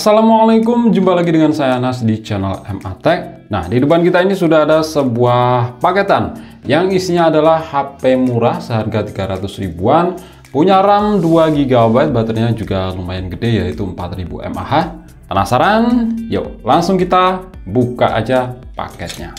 Assalamualaikum, jumpa lagi dengan saya Anas di channel MA Tech. Nah, di depan kita ini sudah ada sebuah paketan yang isinya adalah HP murah seharga 300 ribuan, punya RAM 2 GB, baterainya juga lumayan gede yaitu 4000 mAh. Penasaran? Yuk, langsung kita buka aja paketnya.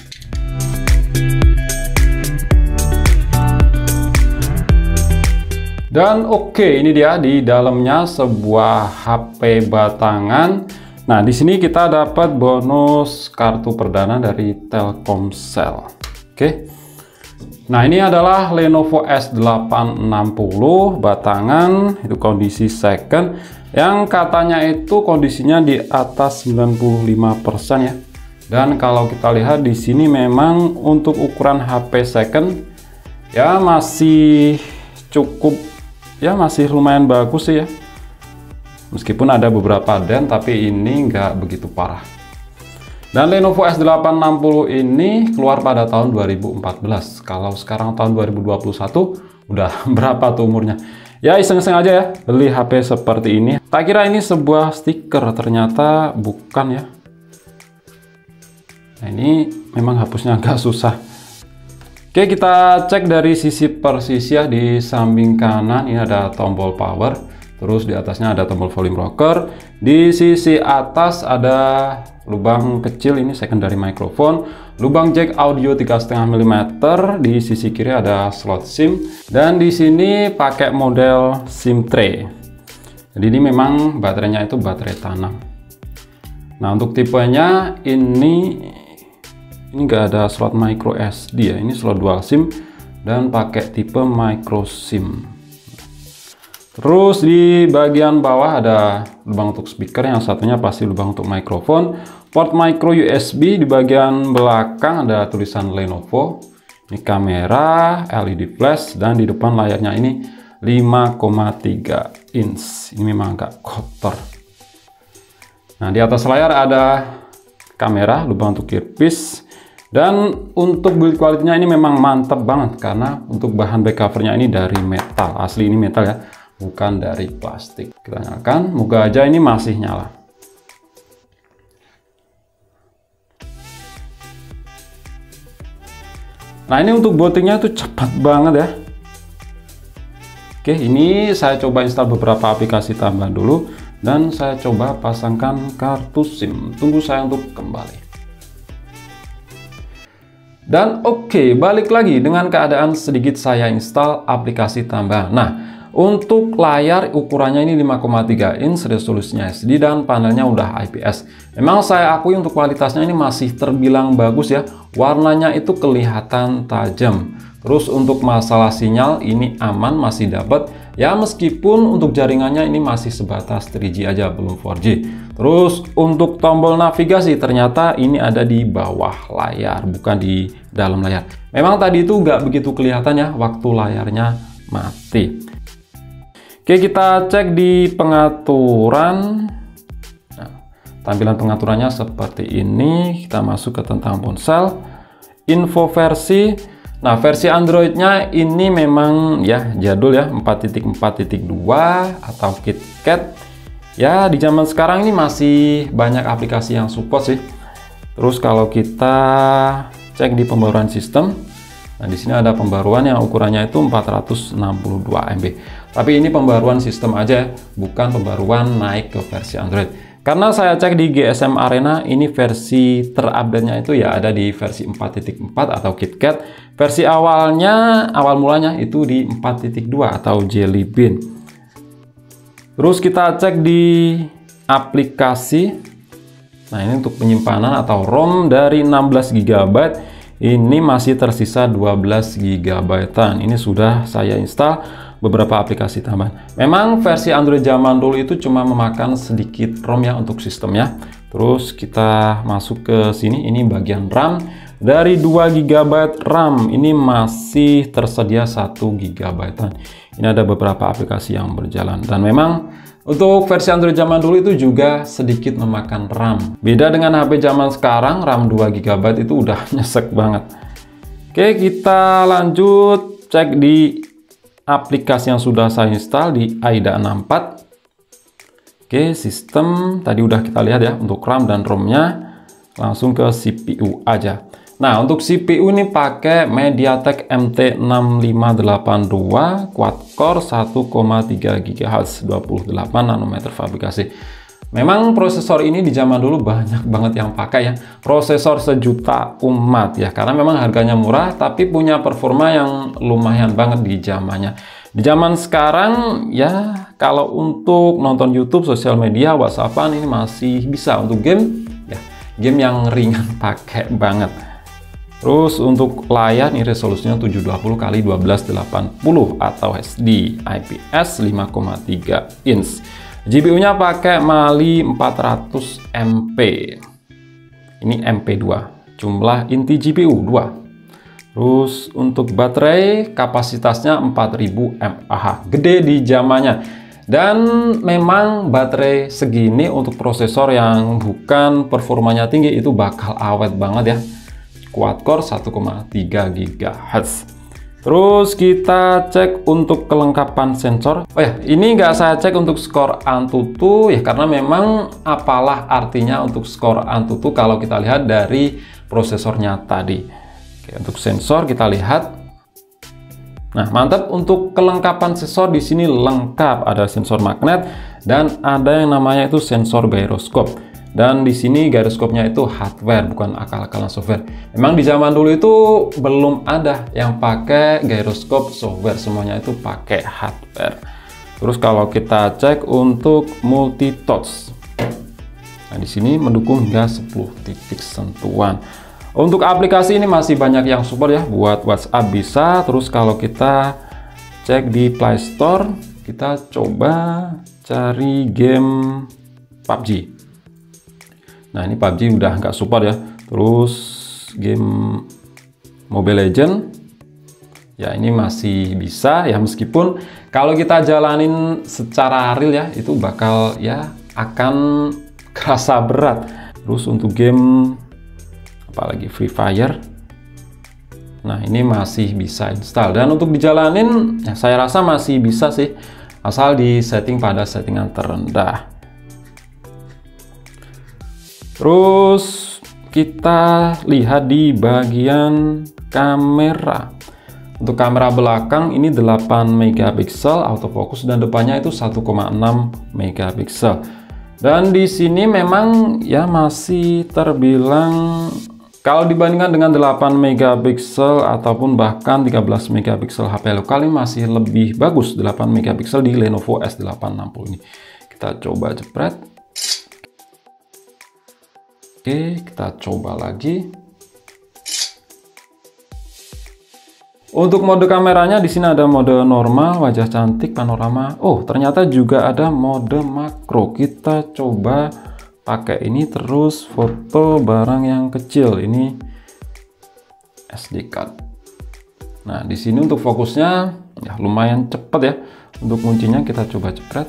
Dan oke, ini dia di dalamnya sebuah HP batangan. Nah, di sini kita dapat bonus kartu perdana dari Telkomsel. Oke. Nah, ini adalah Lenovo S860 batangan, itu kondisi second, yang katanya itu kondisinya di atas 95% ya. Dan kalau kita lihat di sini memang untuk ukuran HP second ya masih cukup, ya masih lumayan bagus sih ya, meskipun ada beberapa dent tapi ini nggak begitu parah. Dan Lenovo S860 ini keluar pada tahun 2014. Kalau sekarang tahun 2021 udah berapa tuh umurnya? Ya iseng-iseng aja ya beli HP seperti ini. Tak kira ini sebuah stiker, ternyata bukan ya. Nah, ini memang hapusnya agak susah. Oke, kita cek dari sisi per sisi ya. Di samping kanan ini ada tombol power, terus di atasnya ada tombol volume rocker. Di sisi atas ada lubang kecil, ini secondary microphone, lubang jack audio 3,5 mm. Di sisi kiri ada slot SIM, dan di sini pakai model SIM tray. Jadi ini memang baterainya itu baterai tanam. Nah, untuk tipenya ini nggak ada slot micro SD ya, ini slot dual SIM dan pakai tipe micro SIM. Terus di bagian bawah ada lubang untuk speaker, yang satunya pasti lubang untuk mikrofon, port micro USB. Di bagian belakang ada tulisan Lenovo, ini kamera, LED flash, dan di depan layarnya ini 5,3 inch. Ini memang agak kotor. Nah, di atas layar ada kamera, lubang untuk earpiece. Dan untuk build quality-nya ini memang mantap banget, karena untuk bahan back covernya ini dari metal, asli ini metal ya, bukan dari plastik. Kita nyalakan, moga aja ini masih nyala. Nah, ini untuk bootingnya itu cepat banget ya. Oke, ini saya coba install beberapa aplikasi tambahan dulu, dan saya coba pasangkan kartu SIM. Tunggu saya untuk kembali. Dan oke, balik lagi dengan keadaan sedikit saya install aplikasi tambahan. Nah, untuk layar ukurannya ini 5,3 inch, resolusinya SD, dan panelnya udah IPS. Memang saya akui untuk kualitasnya ini masih terbilang bagus ya. Warnanya itu kelihatan tajam. Terus untuk masalah sinyal ini aman, masih dapat. Ya meskipun untuk jaringannya ini masih sebatas 3G aja, belum 4G. Terus untuk tombol navigasi ternyata ini ada di bawah layar, bukan di dalam layar. Memang tadi itu nggak begitu kelihatan ya waktu layarnya mati. Oke, kita cek di pengaturan. Nah, tampilan pengaturannya seperti ini. Kita masuk ke tentang ponsel, info versi. Nah, versi Androidnya ini memang ya jadul ya, 4.4.2 atau KitKat. Ya, di zaman sekarang ini masih banyak aplikasi yang support sih. Terus kalau kita cek di pembaruan sistem, nah di sini ada pembaruan yang ukurannya itu 462 MB. Tapi ini pembaruan sistem aja, bukan pembaruan naik ke versi Android. Karena saya cek di GSM Arena, ini versi terupdate-nya itu ya ada di versi 4.4 atau KitKat. Versi awalnya, awal mulanya itu di 4.2 atau Jelly Bean. Terus kita cek di aplikasi. Nah, ini untuk penyimpanan atau ROM dari 16 GB. Ini masih tersisa 12 GB-an. Ini sudah saya install beberapa aplikasi tambahan. Memang versi Android zaman dulu itu cuma memakan sedikit ROM ya untuk sistemnya. Terus kita masuk ke sini, ini bagian RAM. Dari 2 GB RAM ini masih tersedia 1 GB-an. Ini ada beberapa aplikasi yang berjalan, dan memang untuk versi Android zaman dulu itu juga sedikit memakan RAM. Beda dengan HP zaman sekarang, RAM 2 GB itu udah nyesek banget. Oke, kita lanjut cek di aplikasi yang sudah saya install di AIDA 64. Oke, sistem tadi udah kita lihat ya untuk RAM dan ROM-nya. Langsung ke CPU aja. Nah, untuk CPU ini pakai MediaTek MT6582 quad-core 1,3 GHz 28 nanometer fabrikasi. Memang prosesor ini di zaman dulu banyak banget yang pakai ya. Prosesor sejuta umat ya, karena memang harganya murah tapi punya performa yang lumayan banget di zamannya. Di zaman sekarang ya, kalau untuk nonton YouTube, sosial media, WhatsAppan ini masih bisa. Untuk game ya, game yang ringan pakai banget. Terus untuk layar ini resolusinya 720x1280 atau HD IPS 5,3 inch. GPU-nya pakai Mali 400 MP. Ini MP2. Jumlah inti GPU 2. Terus untuk baterai kapasitasnya 4000 mAh, gede di zamannya. Dan memang baterai segini untuk prosesor yang bukan performanya tinggi itu bakal awet banget ya. Quad-core 1,3 GHz. Terus kita cek untuk kelengkapan sensor. Oh ya, ini nggak saya cek untuk skor Antutu ya, karena memang apalah artinya untuk skor Antutu kalau kita lihat dari prosesornya tadi. Oke, untuk sensor kita lihat. Nah, mantap, untuk kelengkapan sensor di sini lengkap, ada sensor magnet dan ada yang namanya itu sensor gyroscope. Dan di sini gyroscope-nya itu hardware, bukan akal-akalan software. Memang di zaman dulu itu belum ada yang pakai gyroscope software, semuanya itu pakai hardware. Terus kalau kita cek untuk multi touch. Nah, di sini mendukung hingga 10 titik sentuhan. Untuk aplikasi ini masih banyak yang support ya, buat WhatsApp bisa. Terus kalau kita cek di Play Store, kita coba cari game PUBG. Nah, ini PUBG udah nggak support ya. Terus game Mobile Legends, ya ini masih bisa ya, meskipun kalau kita jalanin secara real ya, itu bakal ya akan kerasa berat. Terus untuk game apalagi Free Fire, nah ini masih bisa install, dan untuk dijalanin ya, saya rasa masih bisa sih, asal di setting pada settingan terendah. Terus kita lihat di bagian kamera. Untuk kamera belakang ini 8 megapiksel autofocus dan depannya itu 1,6 megapiksel. Dan di sini memang ya masih terbilang, kalau dibandingkan dengan 8 megapiksel ataupun bahkan 13 megapiksel HP lokal, ini masih lebih bagus 8 megapiksel di Lenovo S860 ini. Kita coba jepret. Oke, kita coba lagi. Untuk mode kameranya di sini ada mode normal, wajah cantik, panorama. Oh, ternyata juga ada mode makro. Kita coba pakai ini, terus foto barang yang kecil. Ini SD card. Nah, di sini untuk fokusnya ya lumayan cepat ya. Untuk kuncinya kita coba jepret.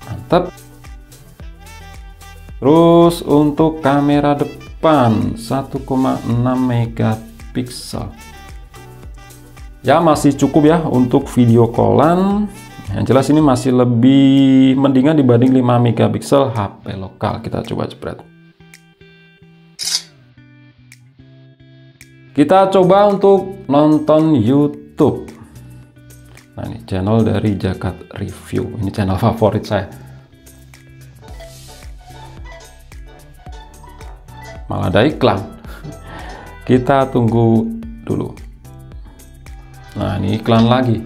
Mantap. Terus untuk kamera depan 1,6 megapiksel. Ya masih cukup ya untuk video callan. Yang jelas ini masih lebih mendingan dibanding 5 megapiksel HP lokal. Kita coba jepret. Kita coba untuk nonton YouTube. Nah, ini channel dari Jagat Review. Ini channel favorit saya. Malah ada iklan. Kita tunggu dulu. Nah, ini iklan lagi.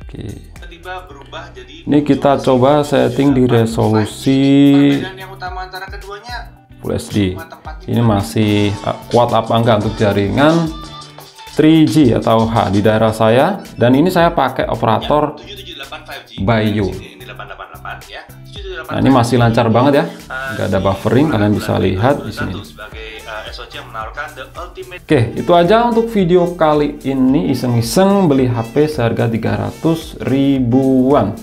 Oke. Ini kita coba setting di resolusi Full HD. Ini masih kuat apa enggak untuk jaringan 3G atau H di daerah saya. Dan ini saya pakai operator Bayu. Nah, ini masih lancar banget ya, nggak ada buffering, kalian bisa lihat di sini. Oke, itu aja untuk video kali ini, iseng-iseng beli HP seharga 300 ribuan.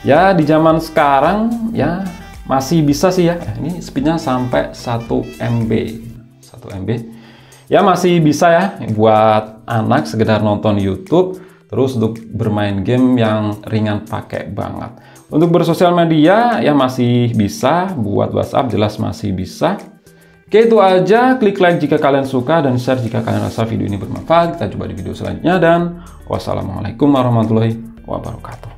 Ya, di zaman sekarang ya masih bisa sih ya. Ini speednya sampai 1 MB. 1 MB. Ya masih bisa ya buat anak sekedar nonton YouTube. Terus untuk bermain game yang ringan pakai banget. Untuk bersosial media ya masih bisa, buat WhatsApp jelas masih bisa. Oke, itu aja. Klik like jika kalian suka dan share jika kalian rasa video ini bermanfaat. Kita coba di video selanjutnya dan wassalamualaikum warahmatullahi wabarakatuh.